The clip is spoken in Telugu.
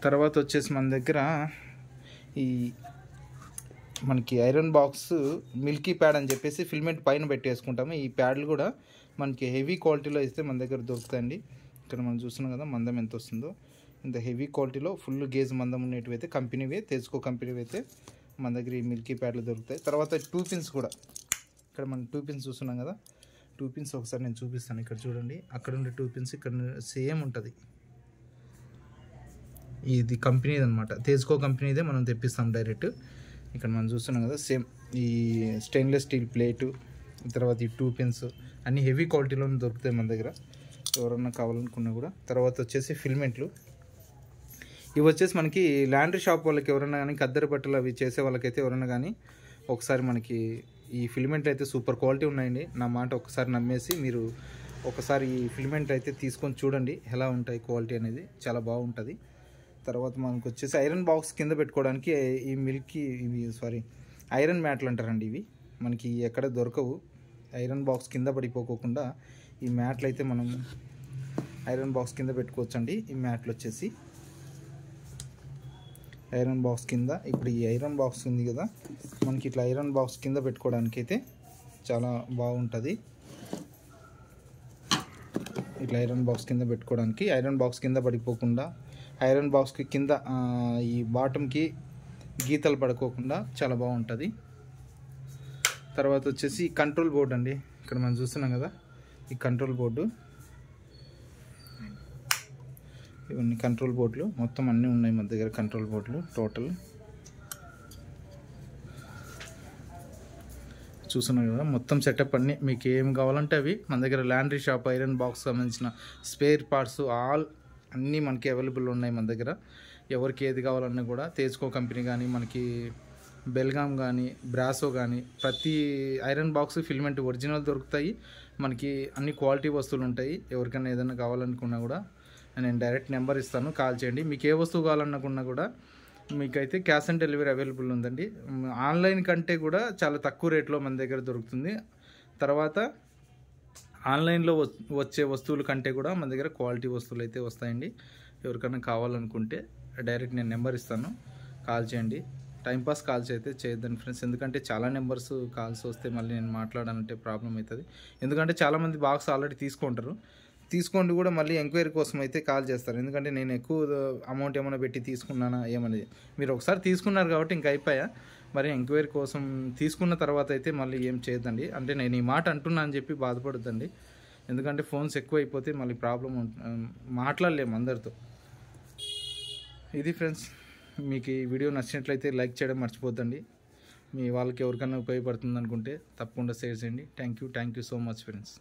తర్వాత వచ్చేసి మన దగ్గర ఈ మనకి ఐరన్ బాక్స్ మిల్కీ ప్యాడ్ అని చెప్పేసి ఫిల్మెంట్ పైన పెట్టేసుకుంటాము. ఈ ప్యాడ్లు కూడా మనకి హెవీ క్వాలిటీలో అయితే మన దగ్గర దొరుకుతాయండి. ఇక్కడ మనం చూస్తున్నాం కదా మందం ఎంత వస్తుందో. ఇంత హెవీ క్వాలిటీలో ఫుల్ గేజ్ మందం ఉండేటివి అయితే కంపెనీవి, తెచ్చుకో కంపెనీవి అయితే మన దగ్గర ఈ మిల్కీ ప్యాడ్లు దొరుకుతాయి. తర్వాత 2 పిన్స్ కూడా ఇక్కడ మనం 2 పిన్స్ చూస్తున్నాం కదా. 2 పిన్స్ ఒకసారి నేను చూపిస్తాను. ఇక్కడ చూడండి, అక్కడ ఉండే 2 పిన్స్ ఇక్కడ సేమ్ ఉంటుంది. ఇది కంపెనీది అనమాట, తెచ్చుకో కంపెనీదే మనం తెప్పిస్తాం డైరెక్ట్. ఇక్కడ మనం చూస్తున్నాం కదా సేమ్ ఈ స్టెయిన్లెస్ స్టీల్ ప్లేటు, తర్వాత ఈ 2 పిన్స్ అన్నీ హెవీ క్వాలిటీలో దొరుకుతాయి మన దగ్గర, ఎవరన్నా కావాలనుకున్నా కూడా. తర్వాత వచ్చేసి ఫిల్మెంట్లు. ఇవి వచ్చేసి మనకి ల్యాండ్రీ షాప్ వాళ్ళకి ఎవరన్నా కానీ, ఖద్దరు బట్టలు అవి చేసే వాళ్ళకైతే ఎవరన్నా కానీ ఒకసారి మనకి ఈ ఫిల్మెంట్లు అయితే సూపర్ క్వాలిటీ ఉన్నాయండి. నా మాట ఒకసారి నమ్మేసి మీరు ఒకసారి ఈ ఫిల్మెంట్ అయితే తీసుకొని చూడండి ఎలా ఉంటాయి క్వాలిటీ అనేది, చాలా బాగుంటుంది. తర్వాత మనకు వచ్చేసి ఐరన్ బాక్స్ కింద పెట్టుకోవడానికి ఈ ఐరన్ మ్యాట్లు అంటారండి. ఇవి మనకి ఎక్కడ దొరకవు. ఐరన్ బాక్స్ కింద పడిపోకుండా ఈ మ్యాట్లు అయితే మనం ఐరన్ బాక్స్ కింద పెట్టుకోవచ్చండి. ఈ మ్యాట్లు వచ్చేసి ఐరన్ బాక్స్ కింద, ఇప్పుడు ఈ ఐరన్ బాక్స్ ఉంది కదా మనకి, ఇట్లా ఐరన్ బాక్స్ కింద పెట్టుకోవడానికి అయితే చాలా బాగుంటుంది. ఇట్లా ఐరన్ బాక్స్ కింద పెట్టుకోవడానికి, ఐరన్ బాక్స్ కింద పడిపోకుండా, ఐరన్ బాక్స్కి కింద ఈ బాటంకి గీతలు పడుకోకుండా చాలా బాగుంటుంది. తర్వాత వచ్చేసి కంట్రోల్ బోర్డు అండి. ఇక్కడ మనం చూస్తున్నాం కదా ఈ కంట్రోల్ బోర్డు, ఇవన్నీ కంట్రోల్ బోర్డులు మొత్తం అన్నీ ఉన్నాయి మన దగ్గర. కంట్రోల్ బోర్డులు టోటల్ చూస్తున్నాం కదా, మొత్తం సెటప్ అన్నీ మీకు ఏం కావాలంటే అవి మన దగ్గర ల్యాండ్రీ షాప్ ఐరన్ బాక్స్ సంబంధించిన స్పేర్ పార్ట్స్ అన్నీ మనకి అవైలబుల్ ఉన్నాయి మన దగ్గర. ఎవరికి ఏది కావాలన్నా కూడా తెచ్చుకో కంపెనీ కానీ, మనకి బెల్గామ్ కానీ, బ్రాసో కానీ, ప్రతి ఐరన్ బాక్స్ ఫిల్మెంట్ ఒరిజినల్ దొరుకుతాయి మనకి. అన్ని క్వాలిటీ వస్తువులు ఉంటాయి. ఎవరికైనా ఏదైనా కావాలనుకున్నా కూడా నేను డైరెక్ట్ నెంబర్ ఇస్తాను, కాల్ చేయండి. మీకు ఏ వస్తువు కావాలనుకున్నా కూడా మీకైతే క్యాష్ ఆన్ డెలివరీ అవైలబుల్ ఉందండి. ఆన్లైన్ కంటే కూడా చాలా తక్కువ రేట్లో మన దగ్గర దొరుకుతుంది. తర్వాత ఆన్లైన్లో వచ్చే వస్తువుల కంటే కూడా మన దగ్గర క్వాలిటీ వస్తువులు అయితే వస్తాయండి. ఎవరికైనా కావాలనుకుంటే డైరెక్ట్ నేను నెంబర్ ఇస్తాను, కాల్ చేయండి. టైంపాస్ కాల్స్ అయితే చేయొద్దండి ఫ్రెండ్స్, ఎందుకంటే చాలా నెంబర్స్ కాల్స్ వస్తే మళ్ళీ నేను మాట్లాడాలంటే ప్రాబ్లం అవుతుంది. ఎందుకంటే చాలామంది బాక్స్ ఆల్రెడీ తీసుకోండి కూడా మళ్ళీ ఎంక్వైరీ కోసం అయితే కాల్ చేస్తారు. ఎందుకంటే నేను ఎక్కువ అమౌంట్ ఏమైనా పెట్టి తీసుకున్నానా ఏమనేది, మీరు ఒకసారి తీసుకున్నారు కాబట్టి ఇంక అయిపోయా. మరి ఎంక్వైరీ కోసం తీసుకున్న తర్వాత అయితే మళ్ళీ ఏం చేయొద్దండి. అంటే నేను ఈ మాట అంటున్నా అని చెప్పి బాధపడొద్దండి, ఎందుకంటే ఫోన్స్ ఎక్కువ అయిపోతే మళ్ళీ ప్రాబ్లం మాట్లాడలేము అందరితో. ఇది ఫ్రెండ్స్, మీకు ఈ వీడియో నచ్చినట్లయితే లైక్ చేయడం మర్చిపోద్దండి. మీ వాళ్ళకి ఎవరికైనా ఉపయోగపడుతుంది అనుకుంటే తప్పకుండా షేర్ చేయండి. Thank you so much friends.